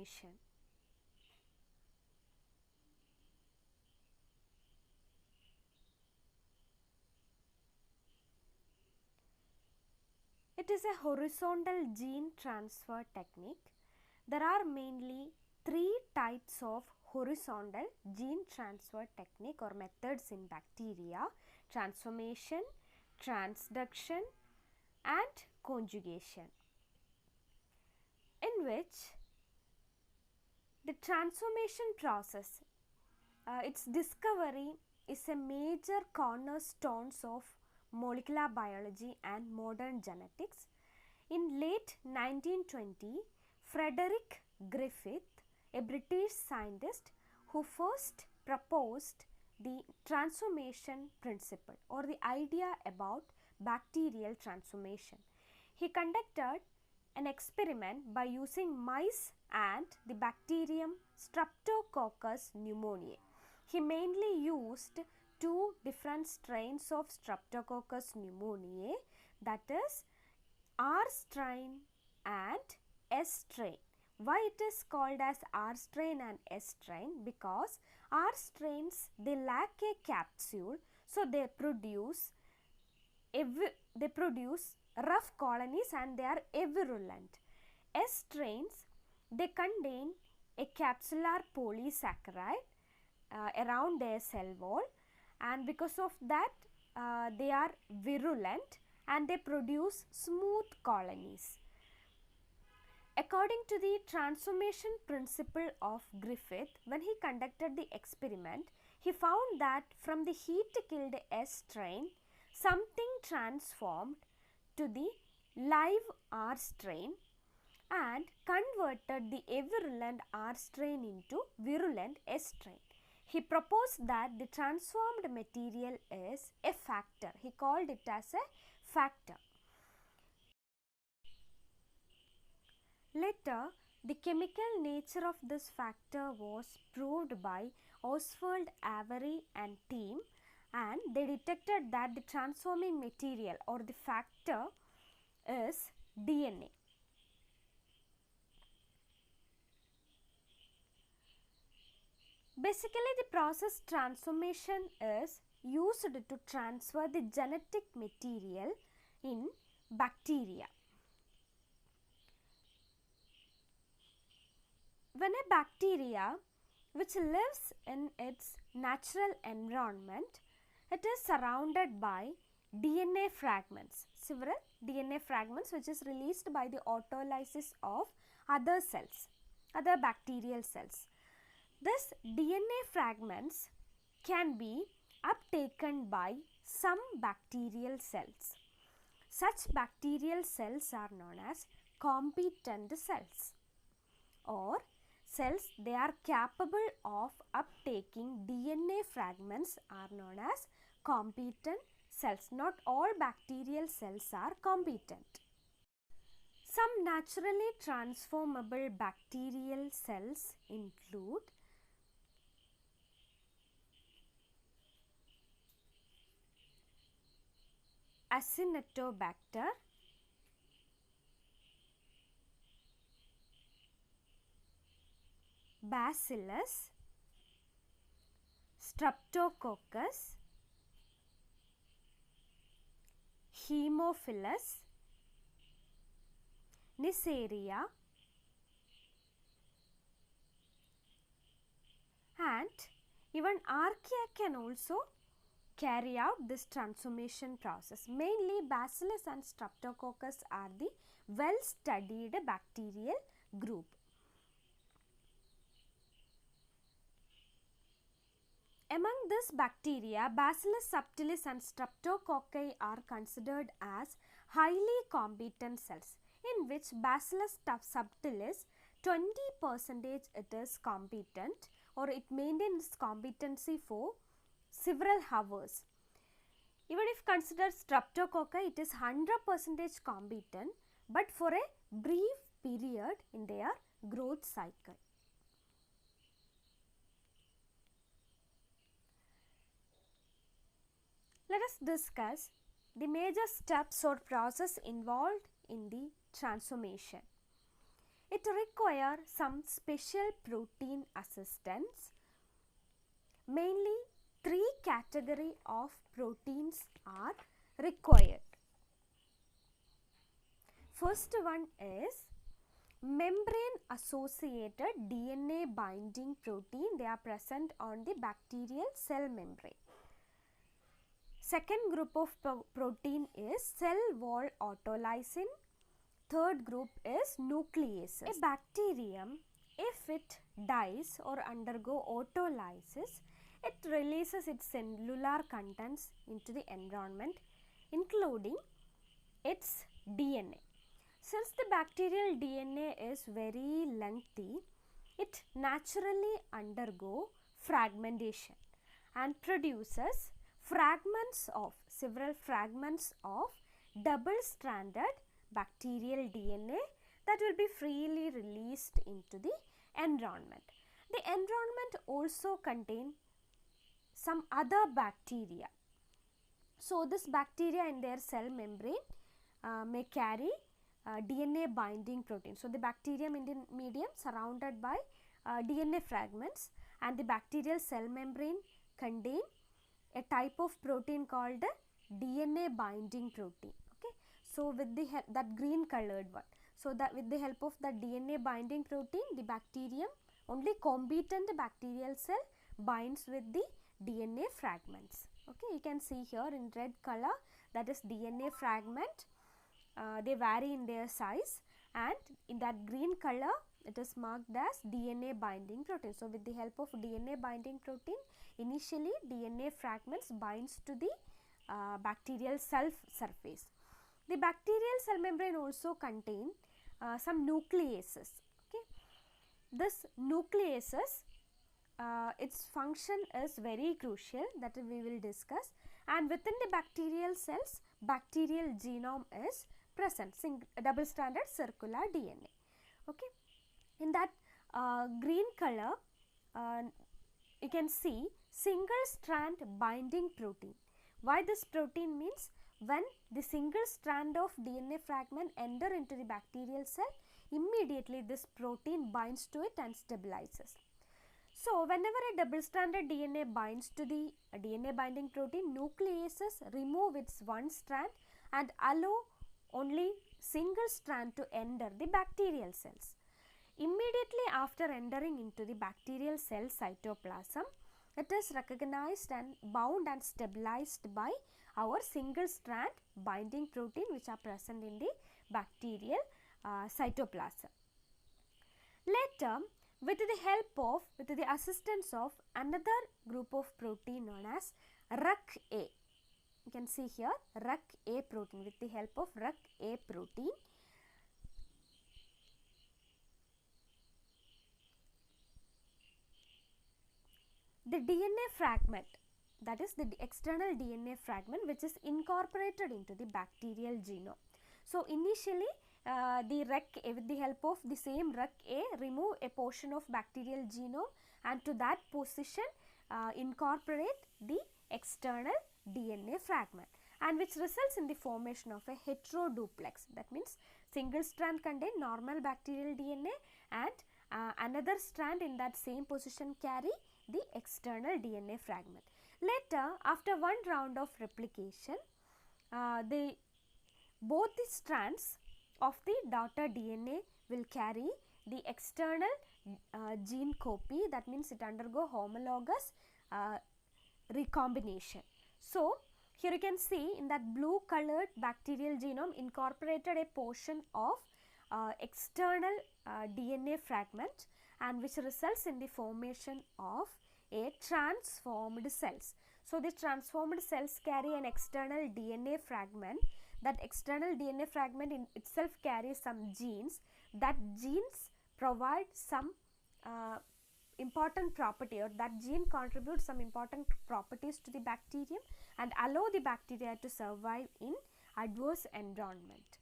transformation. It is a horizontal gene transfer technique. There are mainly three types of horizontal gene transfer technique or methods in bacteria: transformation, transduction and conjugation, in which the transformation process, its discovery is a major cornerstones of molecular biology and modern genetics. In late 1920, Frederick Griffith, a British scientist who first proposed the transformation principle or the idea about bacterial transformation. He conducted an experiment by using mice and the bacterium Streptococcus pneumoniae. He mainly used two different strains of Streptococcus pneumoniae, that is R strain and S strain. Why it is called as R strain and S strain? Because R strains, they lack a capsule, so they produce rough colonies and they are virulent. S strains, they contain a capsular polysaccharide around their cell wall, and because of that they are virulent and they produce smooth colonies. According to the transformation principle of Griffith, when he conducted the experiment, he found that from the heat killed S strain, something transformed to the live R strain and converted the avirulent R strain into virulent S strain. He proposed that the transformed material is a factor. He called it as a factor. Later, the chemical nature of this factor was proved by Oswald Avery and team, and they detected that the transforming material or the factor is DNA. Basically, the process transformation is used to transfer the genetic material in bacteria. When a bacteria which lives in its natural environment, it is surrounded by DNA fragments, several DNA fragments which is released by the autolysis of other cells, other bacterial cells. This DNA fragments can be uptaken by some bacterial cells. Such bacterial cells are known as competent cells, or cells they are capable of uptaking DNA fragments are known as competent cells. Not all bacterial cells are competent. Some naturally transformable bacterial cells include Acinetobacter, Bacillus, Streptococcus, Haemophilus, Neisseria, and even archaea can also carry out this transformation process. Mainly Bacillus and Streptococcus are the well studied bacterial group. Among this bacteria, Bacillus subtilis and Streptococci are considered as highly competent cells, in which Bacillus subtilis 20% it is competent, or it maintains competency for several hours. Even if considered Streptococci, it is 100% competent, but for a brief period in their growth cycle. Let us discuss the major steps or process involved in the transformation. it requires some special protein assistance. Mainly 3 category of proteins are required. First one is membrane associated DNA binding protein. They are present on the bacterial cell membrane. Second group of protein is cell wall autolysin. Third group is nucleases. A bacterium, if it dies or undergo autolysis, it releases its cellular contents into the environment, including its DNA. Since the bacterial DNA is very lengthy, it naturally undergo fragmentation and produces several fragments of double-stranded bacterial DNA that will be freely released into the environment. The environment also contains some other bacteria. So, this bacteria in their cell membrane may carry DNA binding protein. So, the bacterium in the medium surrounded by DNA fragments, and the bacterial cell membrane contain a type of protein called DNA binding protein. Okay. So, with the help that green colored one. So, that with the help of the DNA binding protein, the bacterium, only competent bacterial cell binds with the DNA fragments. Okay, you can see here in red color, that is DNA fragment. They vary in their size, and in that green color it is marked as DNA binding protein. So, with the help of DNA binding protein, initially DNA fragments binds to the bacterial cell surface. The bacterial cell membrane also contain some nucleases. Okay. This nucleases, its function is very crucial, that we will discuss, and within the bacterial cells, bacterial genome is present, double stranded circular DNA. Okay. In that green color, you can see single strand binding protein. Why this protein means, when the single strand of DNA fragment enter into the bacterial cell, immediately this protein binds to it and stabilizes. So, whenever a double stranded DNA binds to the DNA binding protein, nucleases remove its one strand and allow only single strand to enter the bacterial cells. Immediately after entering into the bacterial cell cytoplasm, it is recognized and bound and stabilized by our single strand binding protein, which are present in the bacterial cytoplasm. Later, with the assistance of another group of protein known as RUC-A. You can see here RUC-A protein. With the help of RUC-A protein, the DNA fragment, that is the external DNA fragment, which is incorporated into the bacterial genome. So, initially with the help of the same RUC-A, remove a portion of bacterial genome and to that position incorporate the external DNA fragment, and which results in the formation of a heteroduplex. That means single strand contain normal bacterial DNA, and another strand in that same position carry the external DNA fragment. Later, after one round of replication, both the strands of the daughter DNA will carry the external gene copy. That means it undergo homologous recombination. So, here you can see in that blue colored bacterial genome incorporated a portion of external DNA fragment, and which results in the formation of a transformed cells. So, the transformed cells carry an external DNA fragment. That external DNA fragment in itself carries some genes. That genes provide some important property, or that gene contributes some important properties to the bacterium and allow the bacteria to survive in adverse environment.